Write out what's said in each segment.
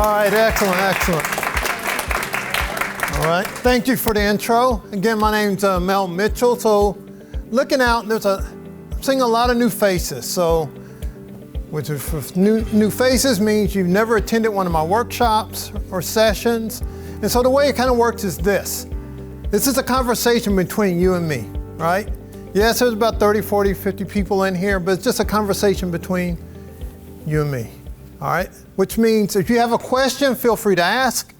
All right, excellent, excellent. All right, thank you for the intro. Again, my name's Mel Mitchell. So looking out, I'm seeing a lot of new faces. So, which is new faces means you've never attended one of my workshops or sessions. And so the way it kind of works is this. This is a conversation between you and me, right? Yes, there's about 30, 40, 50 people in here, but it's just a conversation between you and me, all right? Which means if you have a question, feel free to ask.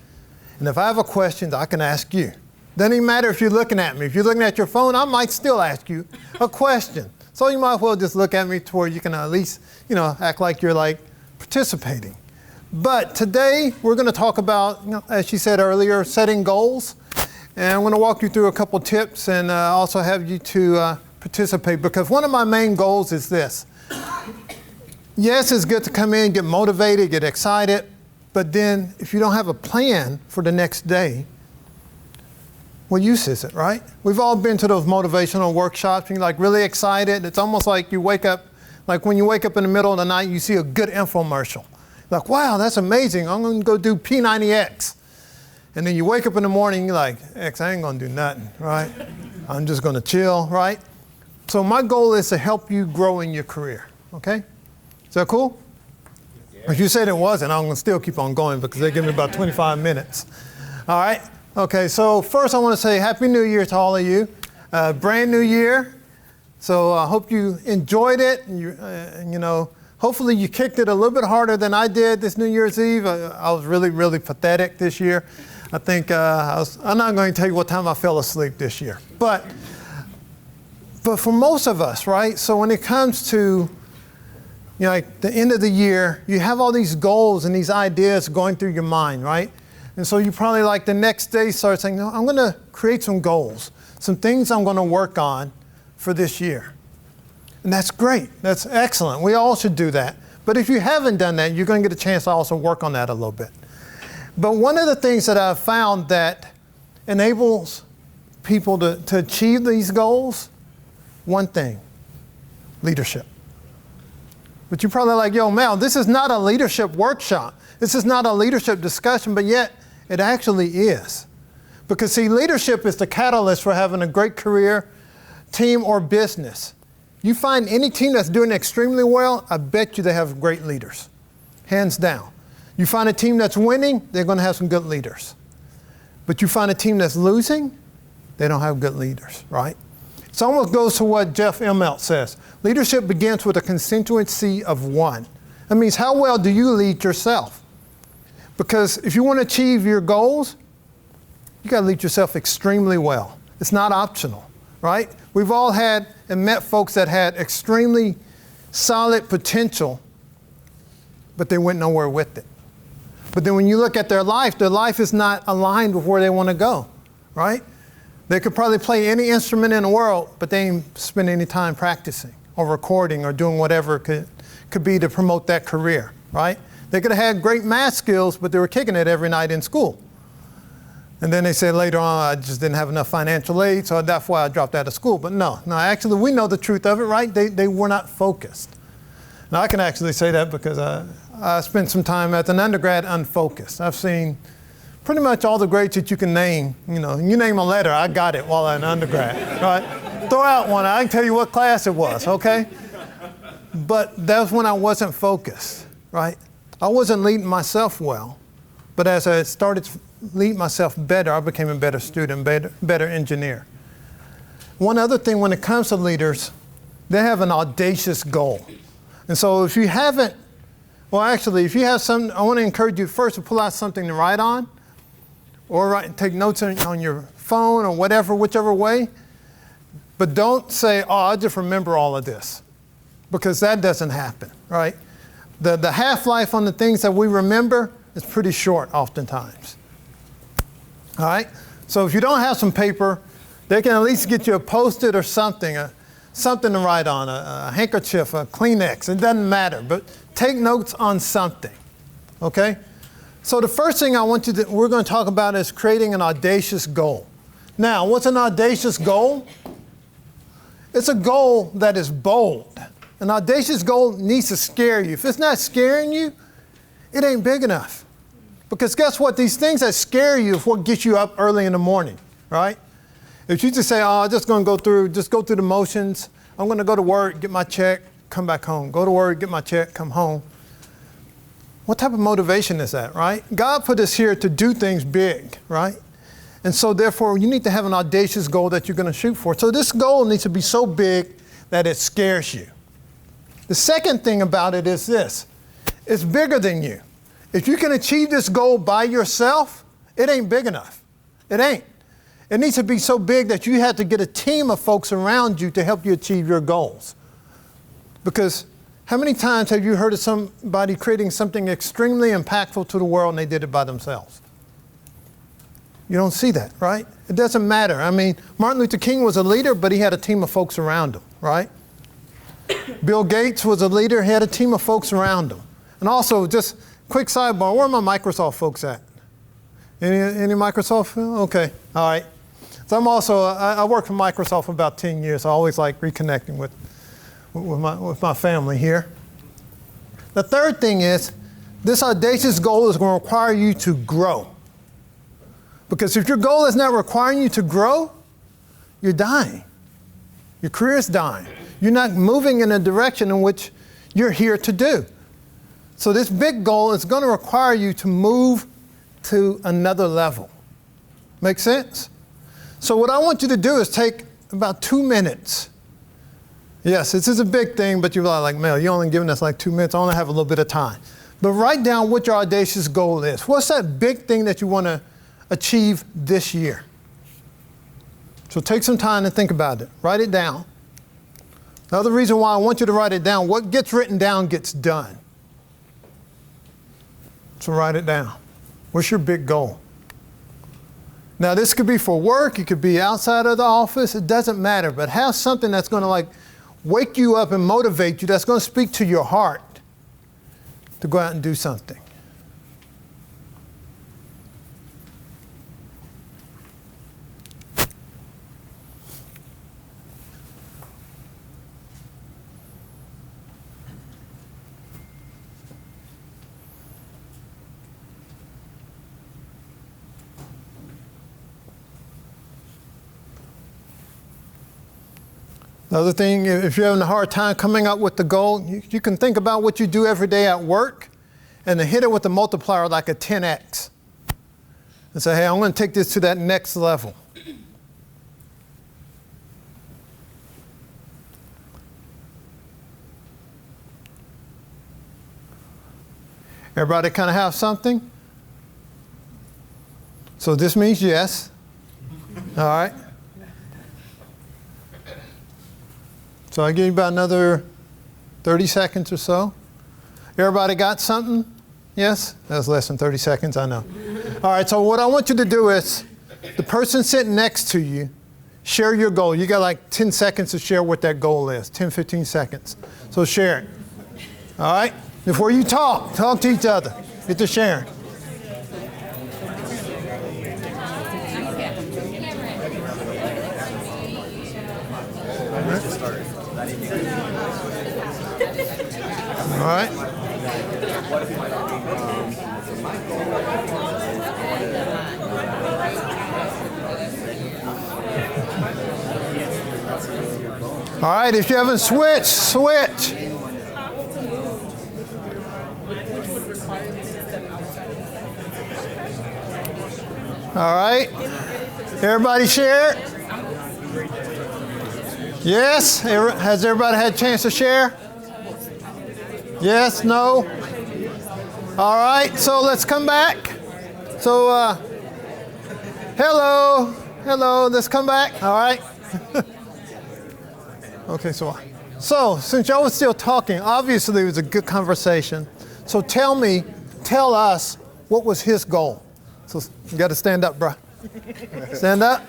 And if I have a question, I can ask you. Doesn't even matter if you're looking at me. If you're looking at your phone, I might still ask you a question. So you might as well just look at me to where you can at least, act like you're participating. But today we're going to talk about, as she said earlier, setting goals. And I'm going to walk you through a couple tips and also have you to participate, because one of my main goals is this. Yes, it's good to come in, get motivated, get excited, but then if you don't have a plan for the next day, what use is it, right? We've all been to those motivational workshops and you're really excited. It's almost like you wake up, when you wake up in the middle of the night, you see a good infomercial. Like, wow, that's amazing. I'm going to go do P90X. And then you wake up in the morning, you're like, X, I ain't going to do nothing, right? I'm just going to chill, right? So my goal is to help you grow in your career, okay? Is that cool? Yeah. If you said it wasn't, I'm going to still keep on going because they give me about 25 minutes. All right? Okay, so first I want to say Happy New Year to all of you. Brand new year. So I hope you enjoyed it. And hopefully you kicked it a little bit harder than I did this New Year's Eve. I was really, really pathetic this year. I think I'm not going to tell you what time I fell asleep this year. But for most of us, right? So when it comes to the end of the year, you have all these goals and these ideas going through your mind, right? And so you probably the next day start saying, no, I'm going to create some goals, some things I'm going to work on for this year. And that's great. That's excellent. We all should do that. But if you haven't done that, you're going to get a chance to also work on that a little bit. But one of the things that I've found that enables people to achieve these goals, one thing, leadership. But you're probably yo, Mel, this is not a leadership workshop. This is not a leadership discussion, but yet it actually is. Because see, leadership is the catalyst for having a great career, team, or business. You find any team that's doing extremely well, I bet you they have great leaders, hands down. You find a team that's winning, they're going to have some good leaders. But you find a team that's losing, they don't have good leaders, right? It almost goes to what Jeff Immelt says. Leadership begins with a constituency of one. That means how well do you lead yourself? Because if you want to achieve your goals, you got to lead yourself extremely well. It's not optional, right? We've all had and met folks that had extremely solid potential, but they went nowhere with it. But then when you look at their life is not aligned with where they want to go, right? They could probably play any instrument in the world, but they ain't spend any time practicing or recording or doing whatever it could be to promote that career, right? They could have had great math skills, but they were kicking it every night in school. And then they said later on, I just didn't have enough financial aid, so that's why I dropped out of school. But no, actually we know the truth of it, right? They were not focused. Now I can actually say that because I spent some time as an undergrad unfocused. I've seen pretty much all the grades that you can name. You name a letter, I got it while I'm an undergrad, right? Throw out one, I can tell you what class it was, okay? But that's when I wasn't focused, right? I wasn't leading myself well. But as I started to lead myself better, I became a better student, better engineer. One other thing when it comes to leaders, they have an audacious goal. And so if you haven't, if you have some, I want to encourage you first to pull out something to write on, or take notes on your phone or whichever way. But don't say, oh, I'll just remember all of this, because that doesn't happen, right? The half-life on the things that we remember is pretty short oftentimes. All right? So if you don't have some paper, they can at least get you a Post-it or something to write on, a handkerchief, a Kleenex. It doesn't matter, but take notes on something, okay? So the first thing we're going to talk about is creating an audacious goal. Now, what's an audacious goal? It's a goal that is bold. An audacious goal needs to scare you. If it's not scaring you, it ain't big enough. Because guess what? These things that scare you is what gets you up early in the morning, right? If you just say, oh, I'm just going to go through the motions. I'm going to go to work, get my check, come back home. Go to work, get my check, come home. What type of motivation is that, right? God put us here to do things big, right? And so therefore, you need to have an audacious goal that you're going to shoot for. So this goal needs to be so big that it scares you. The second thing about it is this. It's bigger than you. If you can achieve this goal by yourself, it ain't big enough. It ain't. It needs to be so big that you have to get a team of folks around you to help you achieve your goals. Because how many times have you heard of somebody creating something extremely impactful to the world and they did it by themselves? You don't see that, right? It doesn't matter. I mean, Martin Luther King was a leader, but he had a team of folks around him, right? Bill Gates was a leader, he had a team of folks around him. And also, just quick sidebar, where are my Microsoft folks at? Any Microsoft? Okay, all right. So I worked for Microsoft for about 10 years. I always like reconnecting with my family here. The third thing is, this audacious goal is going to require you to grow. Because if your goal is not requiring you to grow, you're dying. Your career is dying. You're not moving in a direction in which you're here to do. So this big goal is going to require you to move to another level. Make sense? So what I want you to do is take about 2 minutes. Yes, this is a big thing, but you're like, Mel, you're only giving us like 2 minutes. I only have a little bit of time. But write down what your audacious goal is. What's that big thing that you want to achieve this year? So take some time and think about it. Write it down. The other reason why I want you to write it down, what gets written down gets done. So write it down. What's your big goal? Now this could be for work, it could be outside of the office, it doesn't matter, but have something that's going to like wake you up and motivate you, that's going to speak to your heart to go out and do something. The other thing, if you're having a hard time coming up with the goal, you can think about what you do every day at work and then hit it with a multiplier like a 10x. And say, hey, I'm going to take this to that next level. Everybody kind of have something? So this means yes. All right. So I give you about another 30 seconds or so. Everybody got something? Yes? That was less than 30 seconds, I know. All right, so what I want you to do is, the person sitting next to you, share your goal. You got like 10 seconds to share what that goal is, 10, 15 seconds. So share it. All right? Before you talk to each other. Get to sharing. All right. All right, if you haven't switched, switch. All right. Everybody share? Yes? Has everybody had a chance to share? Yes? No? All right, so let's come back. So, hello, let's come back. All right. Okay, so since y'all was still talking, obviously it was a good conversation. So tell us, what was his goal? So you got to stand up, bro. Stand up.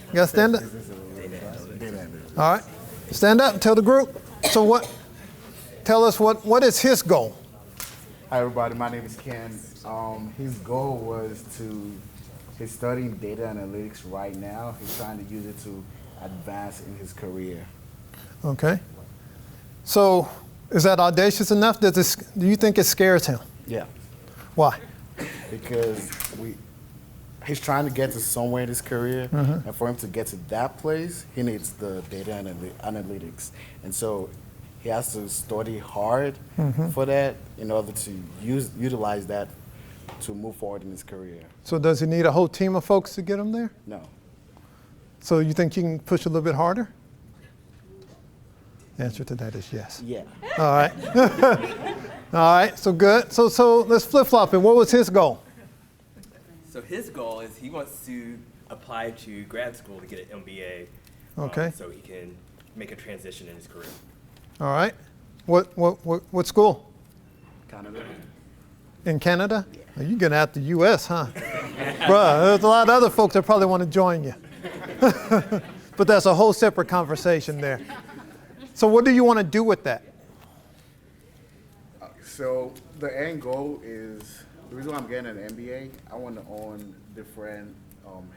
You got to stand up. All right. Stand up and tell the group. So tell us what is his goal? Hi, everybody. My name is Ken. His goal was he's studying data analytics right now. He's trying to use it to advance in his career. Okay. So is that audacious enough? Do you think it scares him? Yeah. Why? because he's trying to get to somewhere in his career, and for him to get to that place, he needs the data analytics, and so he has to study hard for that in order to utilize that to move forward in his career. So does he need a whole team of folks to get him there? No. So you think you can push a little bit harder? The answer to that is yes. Yeah. All right. All right, so good. So let's flip-flop it. What was his goal? So his goal is he wants to apply to grad school to get an MBA. Okay. So he can make a transition in his career. All right. What school? Canada. In Canada? Yeah. Oh, you getting out the U.S., huh? Bruh, there's a lot of other folks that probably want to join you. But that's a whole separate conversation there. So what do you want to do with that? So the end goal is, the reason why I'm getting an MBA, I want to own different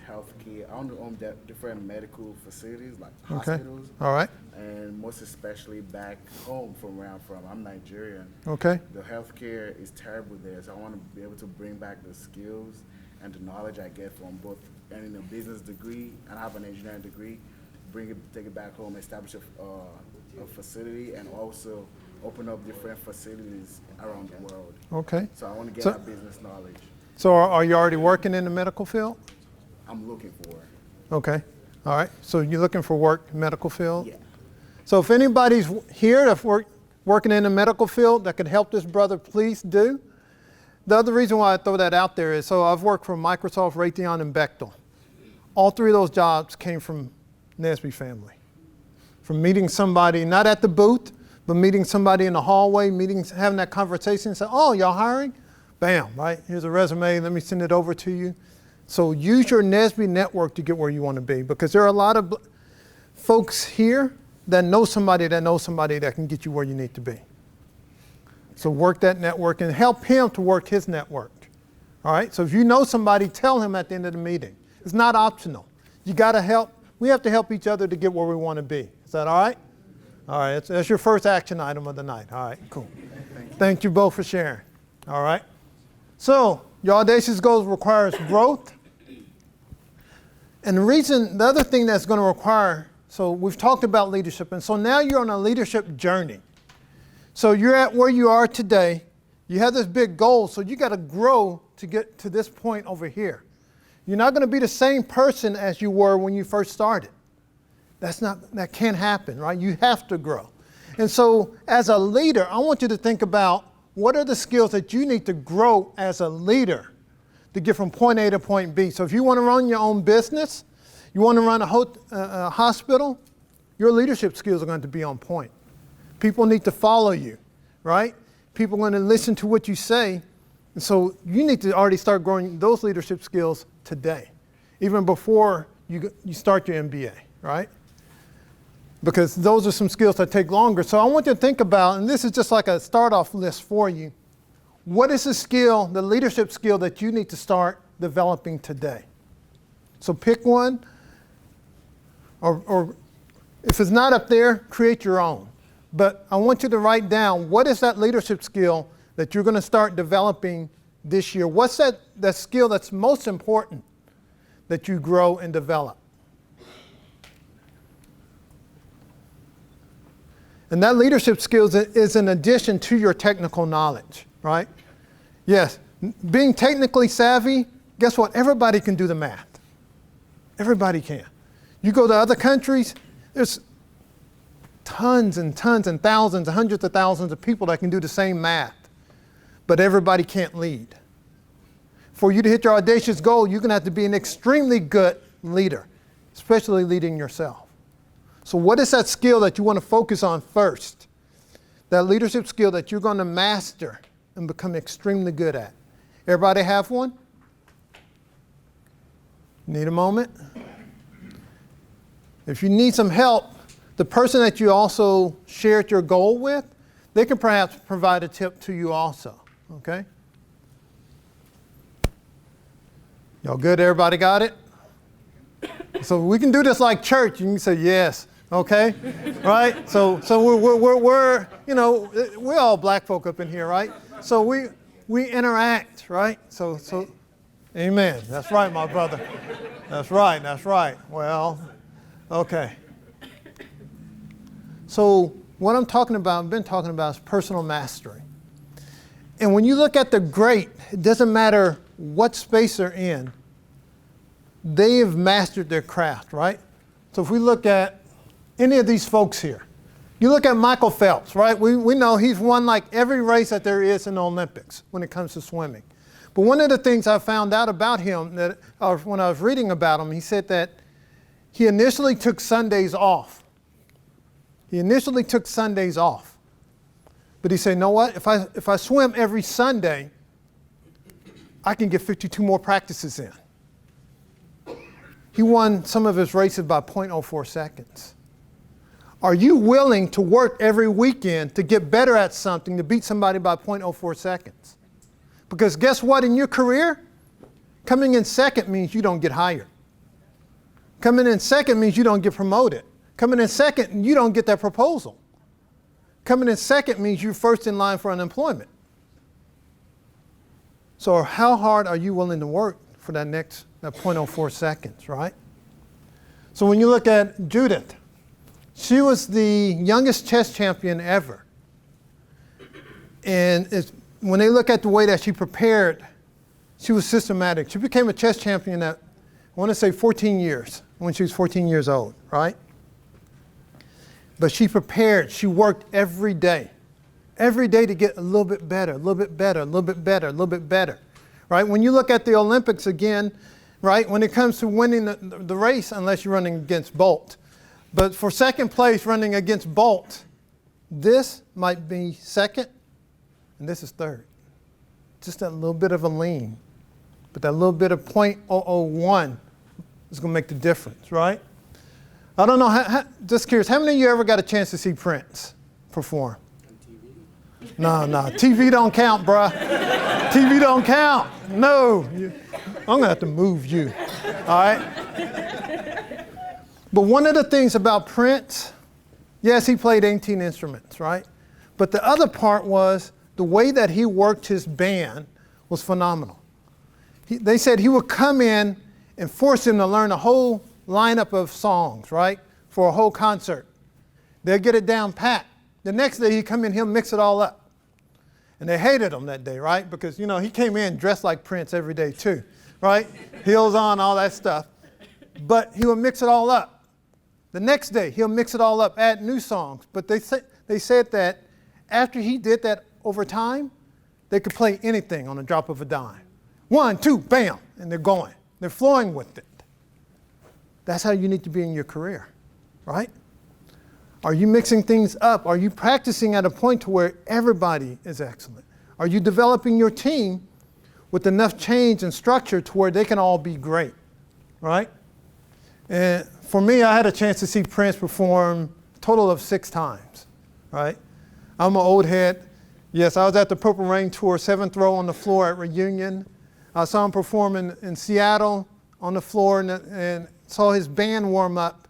healthcare. I want to own different medical facilities like hospitals. All right. And most especially back home from where I'm from. I'm Nigerian. Okay. The healthcare is terrible there, so I want to be able to bring back the skills and the knowledge I get from both earning a business degree and I have an engineering degree, take it back home, establish a facility, and also open up different facilities around the world. Okay. So I want to get that business knowledge. So are you already working in the medical field? I'm looking for it. Okay. All right. So you're looking for work, medical field? Yeah. So if anybody's here that's working in the medical field that could help this brother, please do. The other reason why I throw that out there is, so I've worked for Microsoft, Raytheon, and Bechtel. All three of those jobs came from Nesby family. From meeting somebody, not at the booth, but meeting somebody in the hallway, having that conversation, say, oh, y'all hiring? Bam, right? Here's a resume, let me send it over to you. So use your Nesby network to get where you want to be, because there are a lot of folks here that know somebody that can get you where you need to be. So work that network and help him to work his network. All right, so if you know somebody, tell him at the end of the meeting. It's not optional. You got to help. We have to help each other to get where we want to be. Is that all right? All right, that's your first action item of the night. All right, cool. Thank you both for sharing. All right. So your audacious goals requires growth. And the other thing that's going to require, so we've talked about leadership, and so now you're on a leadership journey. So you're at where you are today. You have this big goal, so you got to grow to get to this point over here. You're not going to be the same person as you were when you first started. That can't happen, right? You have to grow. And so as a leader, I want you to think about what are the skills that you need to grow as a leader to get from point A to point B. So if you want to run your own business, you want to run a hospital, your leadership skills are going to be on point. People need to follow you, right? People are going to listen to what you say. And so you need to already start growing those leadership skills today, even before you start your MBA, right? Because those are some skills that take longer. So I want you to think about, and this is just like a start-off list for you, what is the skill, the leadership skill that you need to start developing today? So pick one, or if it's not up there, create your own. But I want you to write down, what is that leadership skill that you're going to start developing this year? What's that skill that's most important that you grow and develop? And that leadership skills is in addition to your technical knowledge, right? Yes, being technically savvy, guess what? Everybody can do the math. Everybody can. You go to other countries, there's tons and tons and thousands, hundreds of thousands of people that can do the same math, but everybody can't lead. For you to hit your audacious goal, you're going to have to be an extremely good leader, especially leading yourself. So what is that skill that you want to focus on first? That leadership skill that you're going to master and become extremely good at. Everybody have one? Need a moment? If you need some help, the person that you also shared your goal with, they can perhaps provide a tip to you also, okay? Y'all good? Everybody got it? So we can do this like church. You can say yes, okay? Right? So we're all black folk up in here, right? So we interact, right? So, amen. That's right, my brother. That's right. Well, okay. So what I've been talking about is personal mastery. And when you look at the great, it doesn't matter what space they're in, they have mastered their craft, right? So if we look at any of these folks here, you look at Michael Phelps, right? We know he's won like every race that there is in the Olympics when it comes to swimming. But one of the things I found out about him when I was reading about him, he said that he initially took Sundays off. But he said, you know what? If I swim every Sunday, I can get 52 more practices in. He won some of his races by 0.04 seconds. Are you willing to work every weekend to get better at something, to beat somebody by 0.04 seconds? Because guess what in your career? Coming in second means you don't get hired. Coming in second means you don't get promoted. Coming in second, you don't get that proposal. Coming in second means you're first in line for unemployment. So how hard are you willing to work for that 0.04 seconds, right? So when you look at Judith, she was the youngest chess champion ever. And when they look at the way that she prepared, she was systematic. She became a chess champion at, I want to say 14 years, when she was 14 years old, right? But she prepared, she worked every day to get a little bit better, right? When you look at the Olympics again, right, when it comes to winning the race, unless you're running against Bolt, but for second place running against Bolt, this might be second, and this is third. Just that little bit of a lean, but that little bit of 0.001 is going to make the difference, right? I don't know, just curious, how many of you ever got a chance to see Prince perform? No, TV don't count, bruh. TV don't count. No, I'm going to have to move you, all right? But one of the things about Prince, yes, he played 18 instruments, right? But the other part was the way that he worked his band was phenomenal. They said he would come in and force him to learn a whole lineup of songs, right, for a whole concert. They'll get it down pat. The next day he'd come in, he'll mix it all up. And they hated him that day, right? Because, you know, he came in dressed like Prince every day too, right? Heels on, all that stuff. But he would mix it all up. The next day he'll mix it all up, add new songs. But they said that after he did that over time, they could play anything on the drop of a dime. 1, 2, bam, and they're going. They're flowing with it. That's how you need to be in your career, right? Are you mixing things up? Are you practicing at a point to where everybody is excellent? Are you developing your team with enough change and structure to where they can all be great, right? And for me, I had a chance to see Prince perform a total of 6 times, right? I'm an old head. Yes, I was at the Purple Rain Tour, 7th row on the floor at Reunion. I saw him perform in Seattle on the floor and saw his band warm up.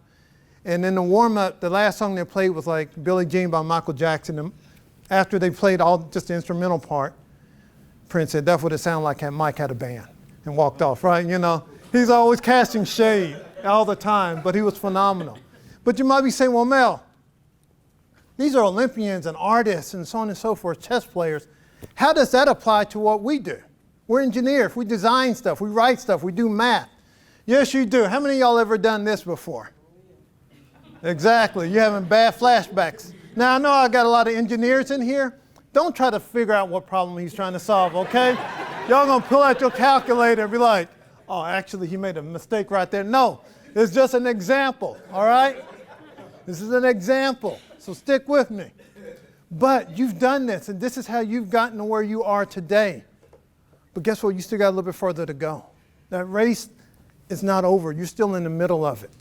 And in the warm-up, the last song they played was like Billie Jean by Michael Jackson. And after they played just the instrumental part, Prince said, that's what it sounded like had Mike had a band, and walked off, right? You know, he's always casting shade all the time, but he was phenomenal. But you might be saying, well, Mel, these are Olympians and artists and so on and so forth, chess players. How does that apply to what we do? We're engineers. We design stuff. We write stuff. We do math. Yes, you do. How many of y'all ever done this before? Exactly. You're having bad flashbacks. Now, I know I got a lot of engineers in here. Don't try to figure out what problem he's trying to solve, okay? Y'all going to pull out your calculator and be like, oh, actually, he made a mistake right there. No, it's just an example, all right? This is an example, so stick with me. But you've done this, and this is how you've gotten to where you are today. But guess what? You still got a little bit further to go. That race is not over. You're still in the middle of it.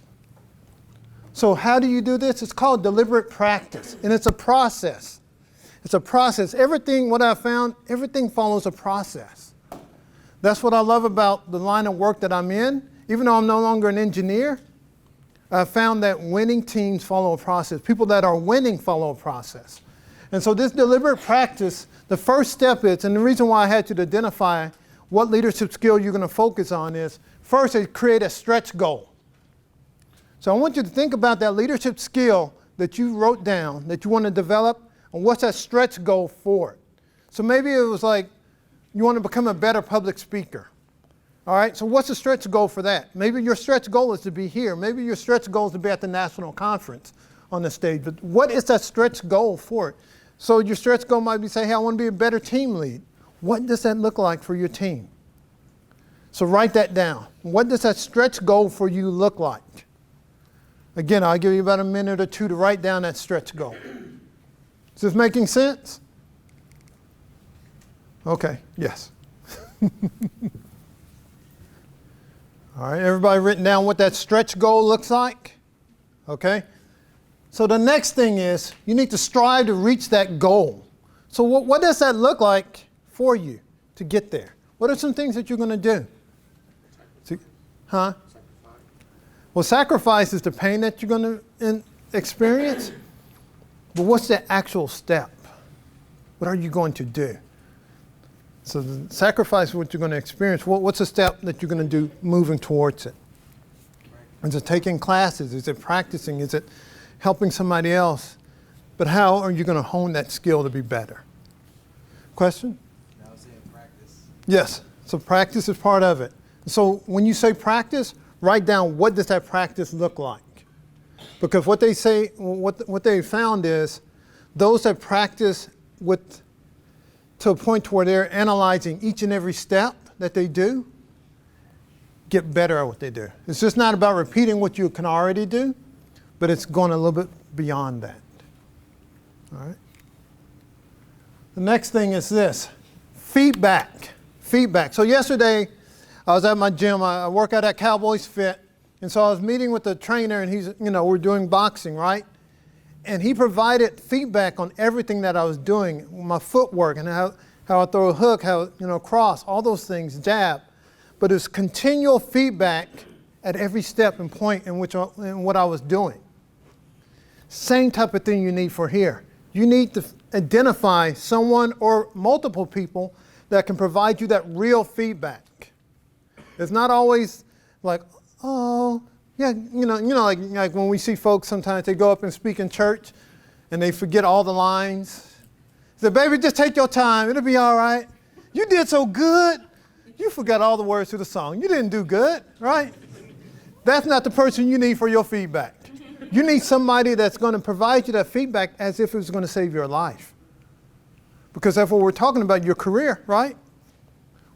So how do you do this? It's called deliberate practice, and it's a process. It's a process. Everything, what I found, everything follows a process. That's what I love about the line of work that I'm in. Even though I'm no longer an engineer, I found that winning teams follow a process. People that are winning follow a process. And so this deliberate practice, the first step is, and the reason why I had you to identify what leadership skill you're going to focus on is, first, create a stretch goal. So I want you to think about that leadership skill that you wrote down, that you want to develop, and what's that stretch goal for it. So maybe it was like you want to become a better public speaker. All right, so what's the stretch goal for that? Maybe your stretch goal is to be here. Maybe your stretch goal is to be at the national conference on the stage. But what is that stretch goal for it? So your stretch goal might be say, hey, I want to be a better team lead. What does that look like for your team? So write that down. What does that stretch goal for you look like? Again, I'll give you about a minute or two to write down that stretch goal. Is this making sense? Okay, yes. All right, everybody written down what that stretch goal looks like? Okay. So the next thing is you need to strive to reach that goal. So what does that look like for you to get there? What are some things that you're going to do? Huh? Well, sacrifice is the pain that you're going to experience. But what's the actual step? What are you going to do? So the sacrifice is what you're going to experience. What's the step that you're going to do moving towards it? Is it taking classes? Is it practicing? Is it helping somebody else? But how are you going to hone that skill to be better? Question? I was saying practice. Yes. So practice is part of it. So when you say practice, write down what does that practice look like. Because what they say, what they found is those that practice to a point where they're analyzing each and every step that they do, get better at what they do. It's just not about repeating what you can already do, but it's going a little bit beyond that. All right. The next thing is this, feedback. Feedback. So yesterday, I was at my gym. I work out at Cowboys Fit. And so I was meeting with the trainer, and we're doing boxing, right? And he provided feedback on everything that I was doing, my footwork and how I throw a hook, how, cross, all those things, jab. But it's continual feedback at every step and point in what I was doing. Same type of thing you need for here. You need to identify someone or multiple people that can provide you that real feedback. It's not always like, oh, yeah, like when we see folks sometimes they go up and speak in church and they forget all the lines. Say, baby, just take your time. It'll be all right. You did so good. You forgot all the words to the song. You didn't do good, right? That's not the person you need for your feedback. You need somebody that's going to provide you that feedback as if it was going to save your life. Because that's what we're talking about, your career, right?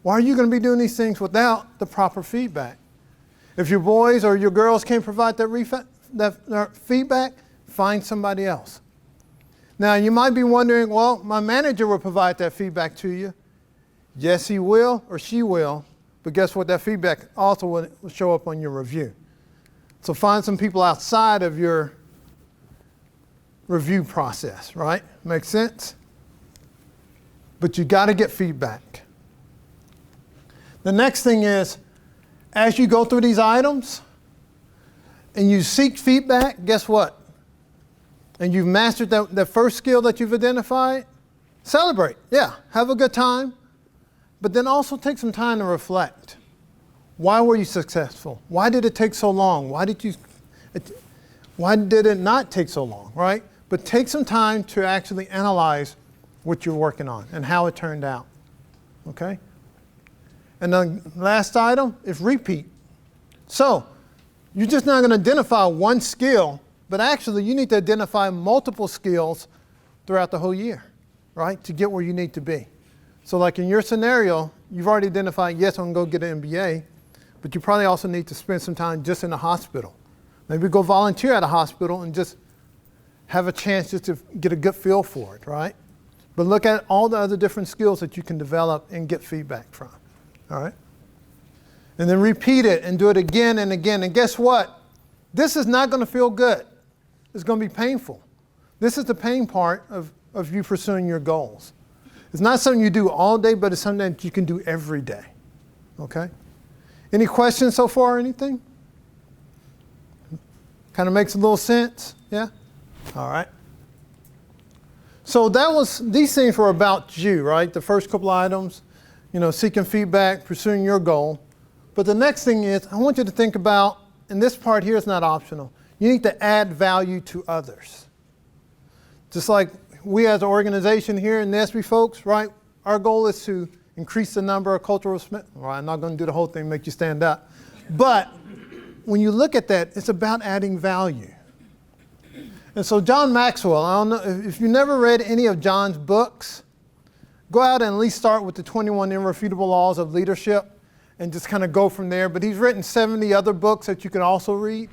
Why are you going to be doing these things without the proper feedback? If your boys or your girls can't provide that feedback, find somebody else. Now, you might be wondering, well, my manager will provide that feedback to you. Yes, he will or she will, but guess what? That feedback also will show up on your review. So find some people outside of your review process, right? Make sense? But you got to get feedback. The next thing is, as you go through these items and you seek feedback, guess what? And you've mastered that first skill that you've identified, celebrate. Yeah, have a good time. But then also take some time to reflect. Why were you successful? Why did it take so long? Why did it not take so long, right? But take some time to actually analyze what you're working on and how it turned out, okay? And the last item is repeat. So you're just not going to identify one skill, but actually you need to identify multiple skills throughout the whole year, right, to get where you need to be. So like in your scenario, you've already identified, yes, I'm going to go get an MBA, but you probably also need to spend some time just in the hospital. Maybe go volunteer at a hospital and just have a chance just to get a good feel for it, right? But look at all the other different skills that you can develop and get feedback from. All right? And then repeat it and do it again and again. And guess what? This is not going to feel good. It's going to be painful. This is the pain part of you pursuing your goals. It's not something you do all day, but it's something that you can do every day. Okay? Any questions so far or anything? Kind of makes a little sense? Yeah? All right. So these things were about you, right? The first couple items, seeking feedback, pursuing your goal. But the next thing is, I want you to think about, and this part here is not optional, you need to add value to others. Just like we as an organization here in NSBE folks, right? Our goal is to increase the number of cultural, well, I'm not going to do the whole thing, make you stand up. But when you look at that, it's about adding value. And so John Maxwell, I don't know, if you never read any of John's books, go out and at least start with the 21 Irrefutable Laws of Leadership and just kind of go from there. But he's written 70 other books that you can also read.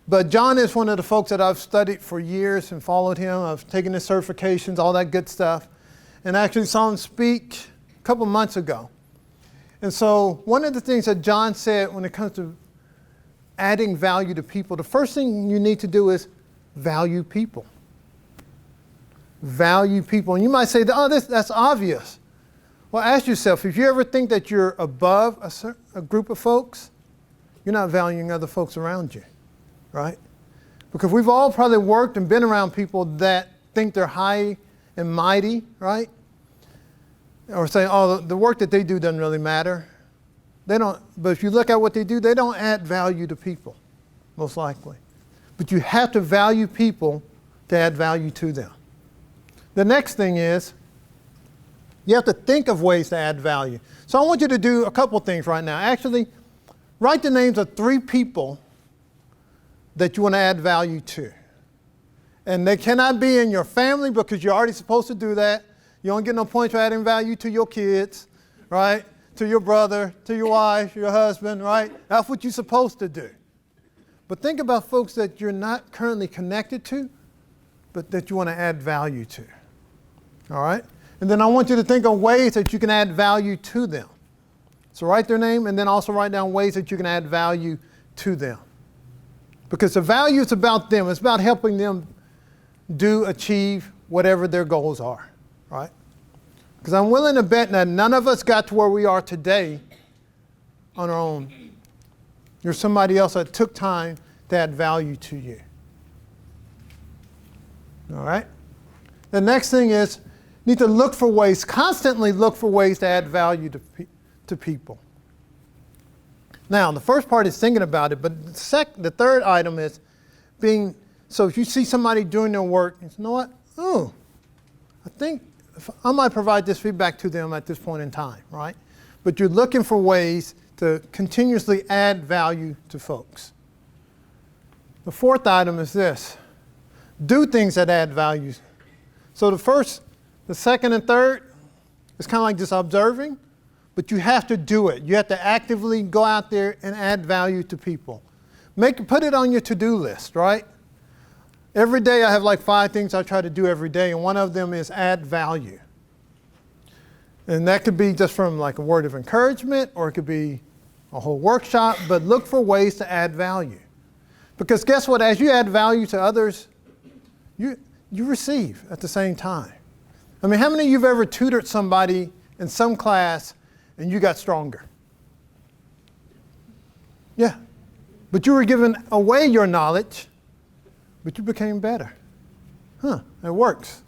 But John is one of the folks that I've studied for years and followed him. I've taken his certifications, all that good stuff. And I actually saw him speak a couple months ago. And so one of the things that John said when it comes to adding value to people, the first thing you need to do is value people. Value people. And you might say, oh, that's obvious. Well, ask yourself, if you ever think that you're above a group of folks, you're not valuing other folks around you, right? Because we've all probably worked and been around people that think they're high and mighty, right? Or say, oh, the work that they do doesn't really matter. They don't, but if you look at what they do, they don't add value to people, most likely. But you have to value people to add value to them. The next thing is, you have to think of ways to add value. So I want you to do a couple things right now. Actually, write the names of 3 people that you want to add value to. And they cannot be in your family because you're already supposed to do that. You don't get no points for adding value to your kids, right? To your brother, to your wife, your husband, right? That's what you're supposed to do. But think about folks that you're not currently connected to, but that you want to add value to. All right? And then I want you to think of ways that you can add value to them. So write their name and then also write down ways that you can add value to them. Because the value is about them. It's about helping them achieve whatever their goals are, right? Because I'm willing to bet that none of us got to where we are today on our own. There's somebody else that took time to add value to you. All right? The next thing is, you need to look for ways, constantly look for ways to add value to people. Now, the first part is thinking about it, but the third item is being, so if you see somebody doing their work, you say, you know what? Oh, I think I might provide this feedback to them at this point in time, right? But you're looking for ways to continuously add value to folks. The fourth item is this. Do things that add value. So the second and third is kind of like just observing, but you have to do it. You have to actively go out there and add value to people. Put it on your to-do list, right? Every day I have like 5 things I try to do every day, and one of them is add value. And that could be just from like a word of encouragement, or it could be a whole workshop, but look for ways to add value. Because guess what? As you add value to others, you receive at the same time. I mean, how many of you have ever tutored somebody in some class and you got stronger? Yeah. But you were giving away your knowledge, but you became better. It works.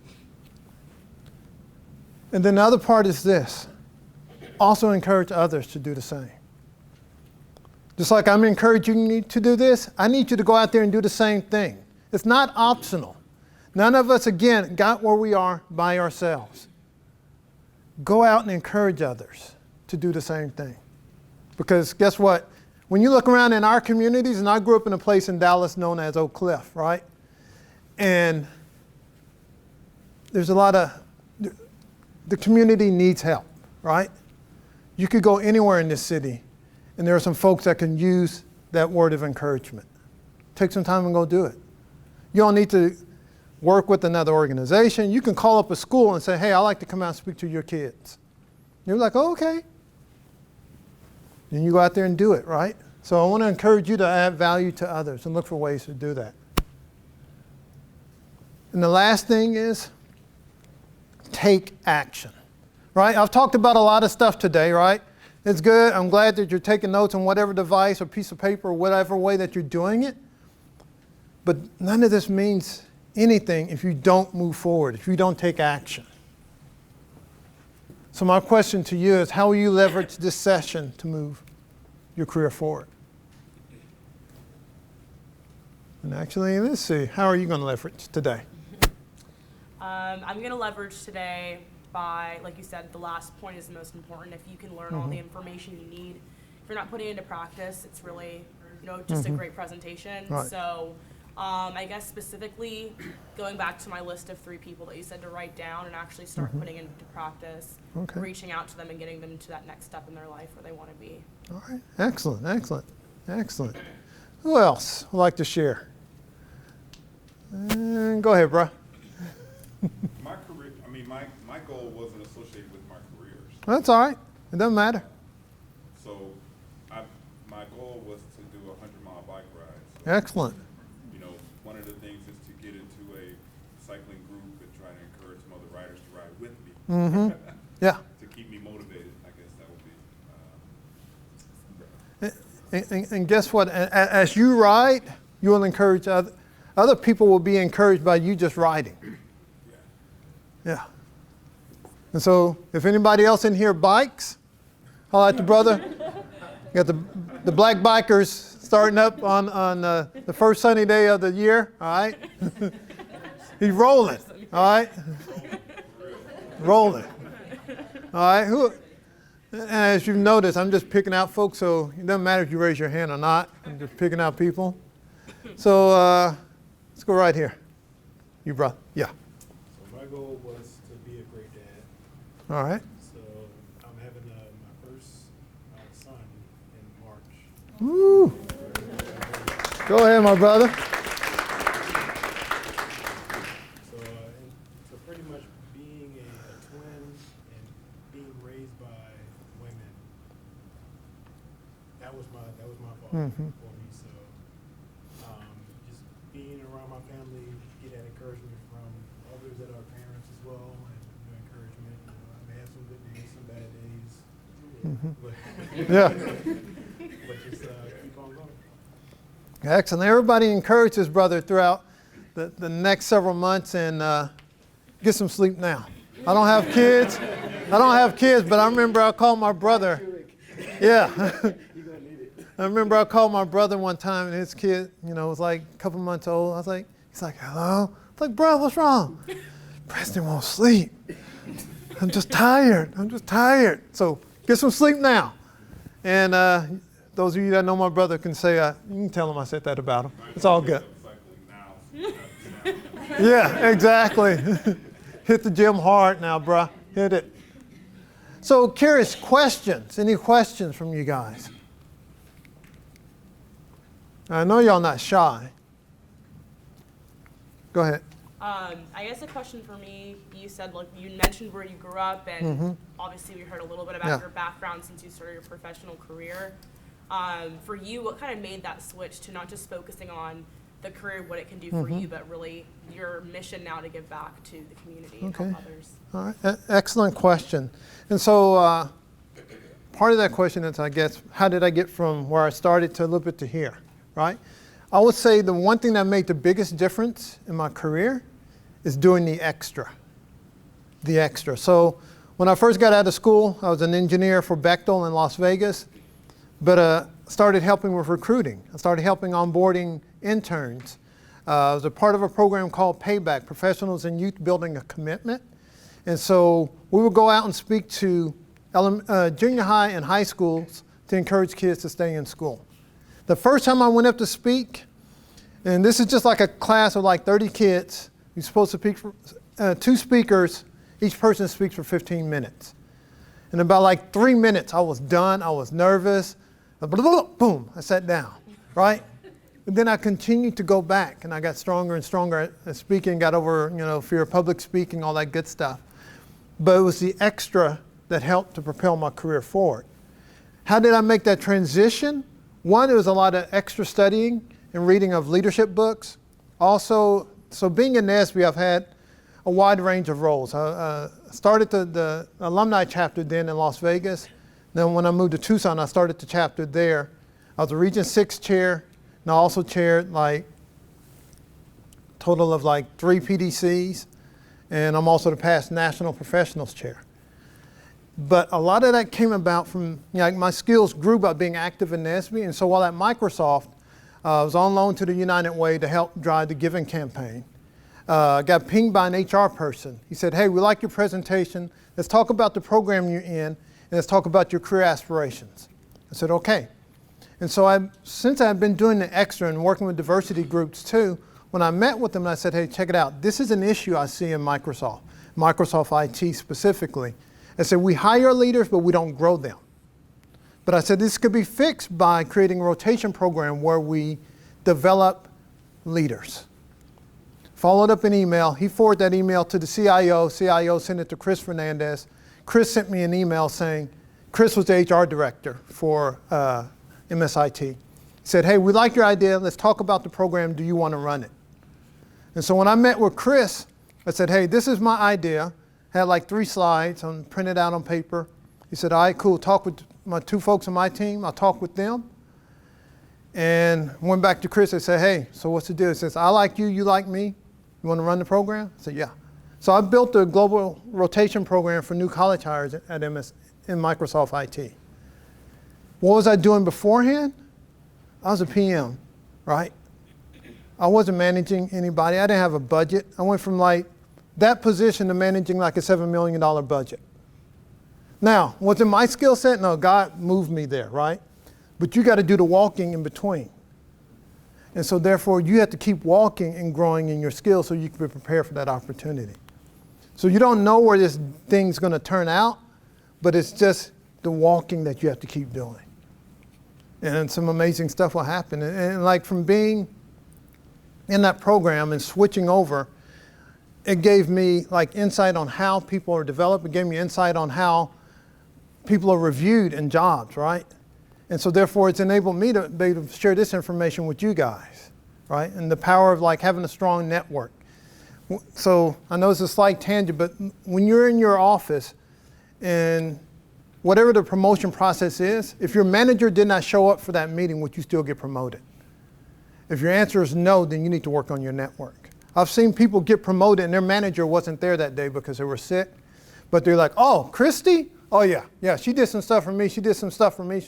And then the other part is this. Also encourage others to do the same. Just like I'm encouraging you to do this, I need you to go out there and do the same thing. It's not optional. None of us, again, got where we are by ourselves. Go out and encourage others to do the same thing. Because guess what? When you look around in our communities, and I grew up in a place in Dallas known as Oak Cliff, right? And there's a lot of, the community needs help, right? You could go anywhere in this city, and there are some folks that can use that word of encouragement. Take some time and go do it. You don't need to work with another organization. You can call up a school and say, hey, I'd like to come out and speak to your kids. You're like, oh, okay. And you go out there and do it, right? So I want to encourage you to add value to others and look for ways to do that. And the last thing is take action, right? I've talked about a lot of stuff today, right? It's good. I'm glad that you're taking notes on whatever device or piece of paper or whatever way that you're doing it. But none of this means anything if you don't move forward, if you don't take action. So my question to you is, how will you leverage this session to move your career forward? And actually, let's see, how are you going to leverage today? I'm going to leverage today by, like you said, the last point is the most important. If you can learn all the information you need, if you're not putting it into practice, it's really, just a great presentation. Right. So I guess specifically going back to my list of 3 people that you said to write down and actually start putting into practice, Okay. reaching out to them and getting them to that next step in their life where they want to be. All right, excellent, excellent, excellent. Who else would like to share? Go ahead, bro. My career, my goal wasn't associated with my careers. That's all right. It doesn't matter. So my goal was to do a 100-mile bike ride. So, Excellent. one of the things is to get into a cycling group and try to encourage some other riders to ride with me. Mm-hmm. Yeah. To keep me motivated, I guess that would be. And guess what? As you ride, you will encourage other people will be encouraged by you just riding. Yeah. And so, if anybody else in here bikes, I like the brother. You got the black bikers starting up on the first sunny day of the year. All right. He's rolling. All right. Rolling. All right. And as you've noticed, I'm just picking out folks, so it doesn't matter if you raise your hand or not. I'm just picking out people. So let's go right here. You, bro. Yeah. So my goal was to be a great dad. All right. So I'm having my first son in March. Woo. Go ahead, my brother. So pretty much being a twin and being raised by women, that was my fault for me. So just being around my family, get that encouragement from others that are parents as well, and encouragement. I may have some good days, some bad days, Yeah. but just keep on going. Excellent. Everybody encourage his brother throughout the next several months, and get some sleep now. I don't have kids. But I remember I called my brother. Yeah. I remember I called my brother one time, and his kid, was like a couple months old. He's like, hello? I was like, bro, what's wrong? Preston won't sleep. I'm just tired. So get some sleep now. And those of you that know my brother can say, you can tell him I said that about him. It's all good. Yeah, exactly. Hit the gym hard now, bruh. Hit it. So curious, questions? Any questions from you guys? I know y'all not shy. Go ahead. I guess a question for me, you said, you mentioned where you grew up, and obviously we heard a little bit about your background since you started your professional career. For you, what kind of made that switch to not just focusing on the career, what it can do for you, but really your mission now to give back to the community and help others? All right. Excellent question. And so part of that question is, I guess, how did I get from where I started to a little bit to here, right? I would say the one thing that made the biggest difference in my career is doing the extra. So when I first got out of school, I was an engineer for Bechtel in Las Vegas, but started helping with recruiting. I started helping onboarding interns. I was a part of a program called Payback, Professionals in Youth Building a Commitment. And so we would go out and speak to junior high and high schools to encourage kids to stay in school. The first time I went up to speak, and this is just like a class of like 30 kids, you're supposed to speak for 2 speakers, each person speaks for 15 minutes. In about like 3 minutes, I was done, I was nervous, boom, I sat down, right? And then I continued to go back, and I got stronger and stronger at speaking, got over, fear of public speaking, all that good stuff. But it was the extra that helped to propel my career forward. How did I make that transition? One, it was a lot of extra studying and reading of leadership books. Also, so being in NASB, I've had a wide range of roles. I started the alumni chapter then in Las Vegas. Then when I moved to Tucson, I started the chapter there. I was a Region 6 chair, and I also chaired total of like 3 PDCs, and I'm also the past National Professionals Chair. But a lot of that came about from, like my skills grew by being active in NSBE, and so while at Microsoft, I was on loan to the United Way to help drive the Giving campaign. I got pinged by an HR person. He said, hey, we like your presentation. Let's talk about the program you're in, and let's talk about your career aspirations. I said, okay. And so since I've been doing the extra and working with diversity groups too, when I met with them, I said, hey, check it out. This is an issue I see in Microsoft IT specifically. I said, we hire leaders, but we don't grow them. But I said, this could be fixed by creating a rotation program where we develop leaders. Followed up an email. He forwarded that email to the CIO. CIO sent it to Chris Fernandez. Chris sent me an email saying, Chris was the HR director for MSIT. He said, hey, we like your idea. Let's talk about the program. Do you want to run it? And so when I met with Chris, I said, hey, this is my idea. Had like 3 slides printed out on paper. He said, all right, cool. Talk with my 2 folks on my team. I'll talk with them. And went back to Chris and said, hey, so what's the deal? He says, I like you, you like me. You want to run the program? I said, yeah. So I built a global rotation program for new college hires in Microsoft IT. What was I doing beforehand? I was a PM, right? I wasn't managing anybody. I didn't have a budget. I went from like that position to managing like a $7 million budget. Now, was it my skill set? No, God moved me there, right? But you got to do the walking in between. And so therefore, you have to keep walking and growing in your skills so you can be prepared for that opportunity. So you don't know where this thing's going to turn out, but it's just the walking that you have to keep doing. And some amazing stuff will happen. And like from being in that program and switching over, it gave me like insight on how people are developed. It gave me insight on how people are reviewed in jobs, right? And so therefore, it's enabled me to be able to share this information with you guys, right? And the power of like having a strong network. So I know it's a slight tangent, but when you're in your office and whatever the promotion process is, if your manager did not show up for that meeting, would you still get promoted? If your answer is no, then you need to work on your network. I've seen people get promoted and their manager wasn't there that day because they were sick, but they're like, oh, Christy? Oh yeah, she did some stuff for me, she did some stuff for me.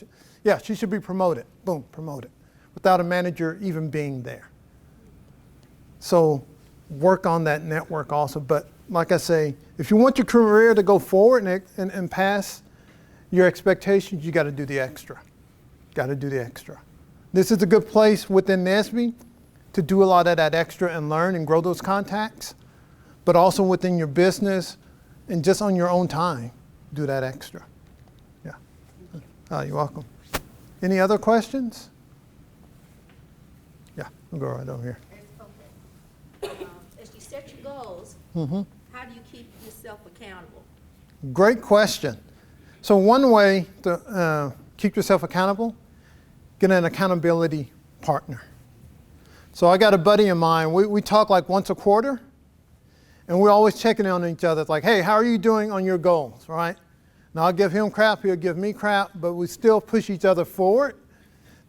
Yeah, she should be promoted. Boom, promoted. Without a manager even being there. So work on that network also. But like I say, if you want your career to go forward and pass your expectations, you got to do the extra. Got to do the extra. This is a good place within NSBE to do a lot of that extra and learn and grow those contacts, but also within your business and just on your own time, do that extra. Yeah. Oh, you're welcome. Any other questions? Yeah, we'll go right over here. Okay. As you set your goals, how do you keep yourself accountable? Great question. So one way to keep yourself accountable, get an accountability partner. So I got a buddy of mine, we talk like once a quarter, and we're always checking in on each other. It's like, hey, how are you doing on your goals, right? Now I'll give him crap, he'll give me crap, but we still push each other forward.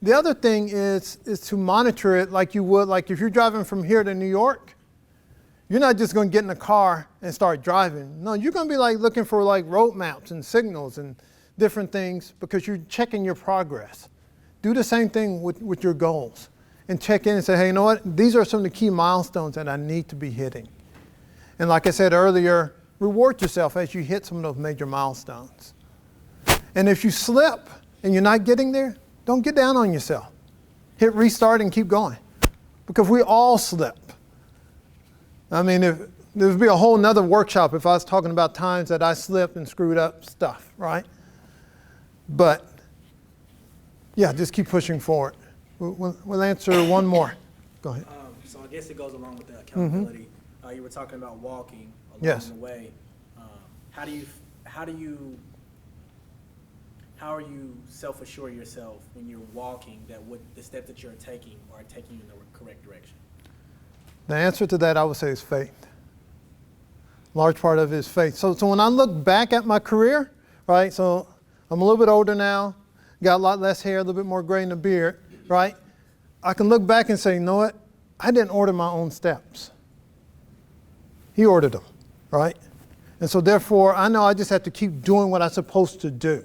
The other thing is to monitor it like you would, like if you're driving from here to New York, you're not just going to get in a car and start driving. No, you're going to be like looking for like road maps and signals and different things because you're checking your progress. Do the same thing with your goals and check in and say, hey, you know what? These are some of the key milestones that I need to be hitting. And like I said earlier, reward yourself as you hit some of those major milestones. And if you slip and you're not getting there, don't get down on yourself. Hit restart and keep going because we all slip. I mean, there would be a whole nother workshop if I was talking about times that I slipped and screwed up stuff, right? But yeah, just keep pushing forward. We'll answer one more. Go ahead. So I guess it goes along with the accountability. You were talking about walking along Yes. the way. How are you self-assure yourself when you're walking that the steps that you're taking are taking you in the correct direction? The answer to that, I would say, is faith. Large part of it is faith. So when I look back at my career, right, so I'm a little bit older now, got a lot less hair, a little bit more gray in the beard, right? I can look back and say, you know what? I didn't order my own steps. He ordered them, right? And so therefore, I know I just have to keep doing what I'm supposed to do.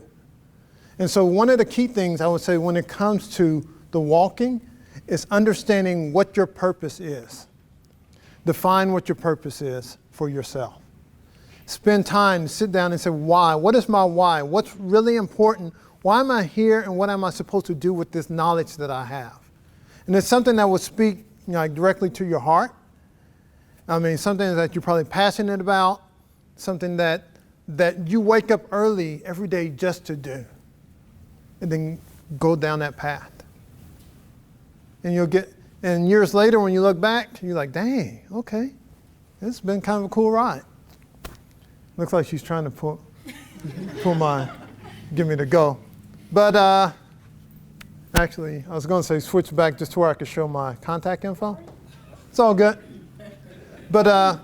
And so one of the key things I would say when it comes to the walking is understanding what your purpose is. Define what your purpose is for yourself. Spend time to sit down and say, why? What is my why? What's really important? Why am I here, and what am I supposed to do with this knowledge that I have? And it's something that will speak directly to your heart. I mean, something that you're probably passionate about, something that you wake up early every day just to do, and then go down that path. And years later when you look back, you're like, dang, okay, it's been kind of a cool ride. Looks like she's trying to give me the go. But actually, I was going to say switch back just to where I could show my contact info. It's all good. But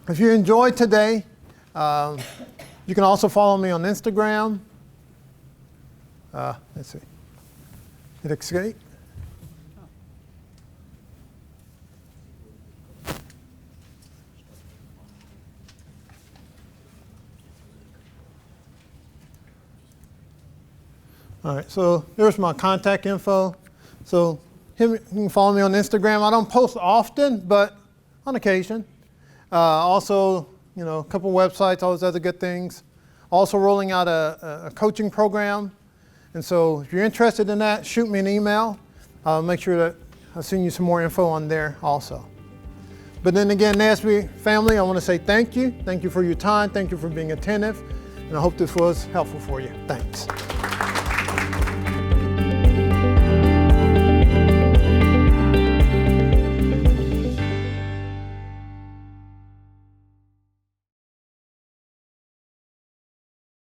if you enjoyed today, you can also follow me on Instagram. Let's see. Hit escape. All right, so there's my contact info. So you can follow me on Instagram. I don't post often, but on occasion. Also, a couple websites, all those other good things. Also rolling out a coaching program. And so if you're interested in that, shoot me an email. I'll make sure that I'll send you some more info on there also. But then again, NASB family, I want to say thank you. Thank you for your time. Thank you for being attentive. And I hope this was helpful for you. Thanks.